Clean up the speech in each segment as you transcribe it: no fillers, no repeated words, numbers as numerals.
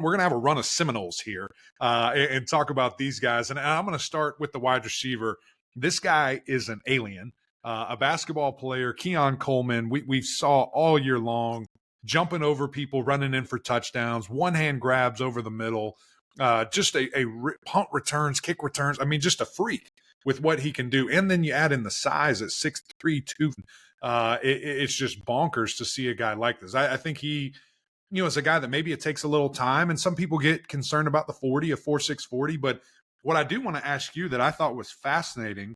we're going to have a run of Seminoles here and talk about these guys. And I'm going to start with the wide receiver. This guy is an alien, a basketball player, Keon Coleman. We saw all year long, jumping over people, running in for touchdowns, one-hand grabs over the middle, just a punt returns, kick returns. I mean, just a freak with what he can do. And then you add in the size at 6'3", 2. It's just bonkers to see a guy like this. I think he, is a guy that maybe it takes a little time, and some people get concerned about the 40, a 4.6 40. But what I do want to ask you that I thought was fascinating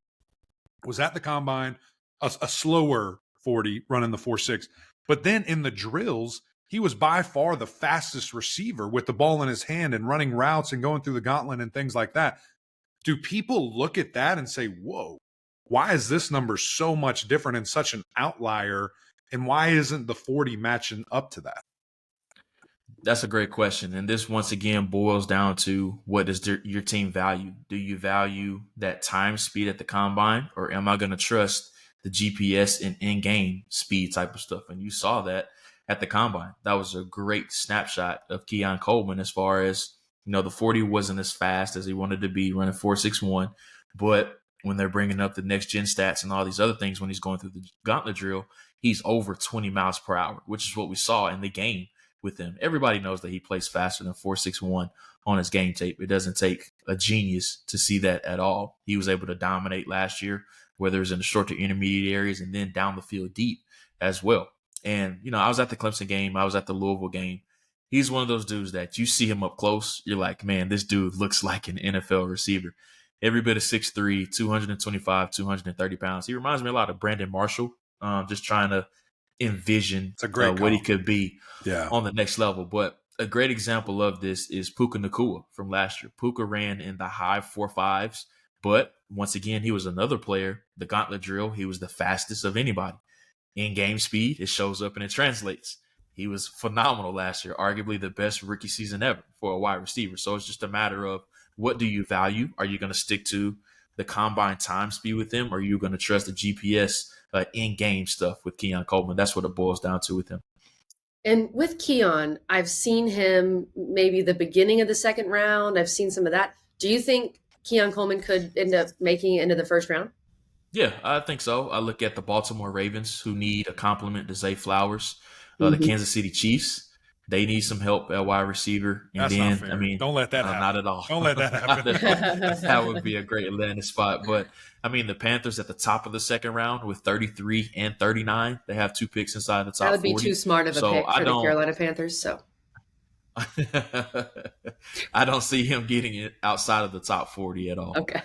was at the combine, a slower 40 running the 4.6. But then in the drills, he was by far the fastest receiver with the ball in his hand and running routes and going through the gauntlet and things like that. Do people look at that and say, whoa, why is this number so much different and such an outlier? And why isn't the 40 matching up to that? That's a great question. And this, once again, boils down to what does your team value? Do you value that time speed at the combine, or am I going to trust the GPS and in-game speed type of stuff? And you saw that at the combine. That was a great snapshot of Keon Coleman as far as, the 40 wasn't as fast as he wanted to be, running 4.61. But when they're bringing up the next-gen stats and all these other things, when he's going through the gauntlet drill, he's over 20 miles per hour, which is what we saw in the game with him. Everybody knows that he plays faster than 4.61 on his game tape. It doesn't take a genius to see that at all. He was able to dominate last year, whether it was in the short to intermediate areas and then down the field deep as well. And, I was at the Clemson game. I was at the Louisville game. He's one of those dudes that you see him up close, you're like, man, this dude looks like an NFL receiver. Every bit of 6'3", 225, 230 pounds. He reminds me a lot of Brandon Marshall, just trying to envision what he could be on the next level. But a great example of this is Puka Nacua from last year. Puka ran in the high 4.5s, but once again, he was another player. The gauntlet drill, he was the fastest of anybody. In-game speed, it shows up and it translates. He was phenomenal last year, arguably the best rookie season ever for a wide receiver. So it's just a matter of, what do you value? Are you going to stick to the combine time speed with him, or are you going to trust the GPS in-game stuff with Keon Coleman? That's what it boils down to with him. And with Keon, I've seen him maybe the beginning of the second round. I've seen some of that. Do you think Keon Coleman could end up making it into the first round? Yeah, I think so. I look at the Baltimore Ravens, who need a complement to Zay Flowers. The Kansas City Chiefs, they need some help at wide receiver. And That's then, not fair. Don't let that happen. Not at all. Don't let that happen. That would be a great landing spot. But, the Panthers at the top of the second round with 33 and 39, they have 2 picks inside the top 40. That would be too smart of a pick for the Carolina Panthers. So I don't see him getting it outside of the top 40 at all. Okay.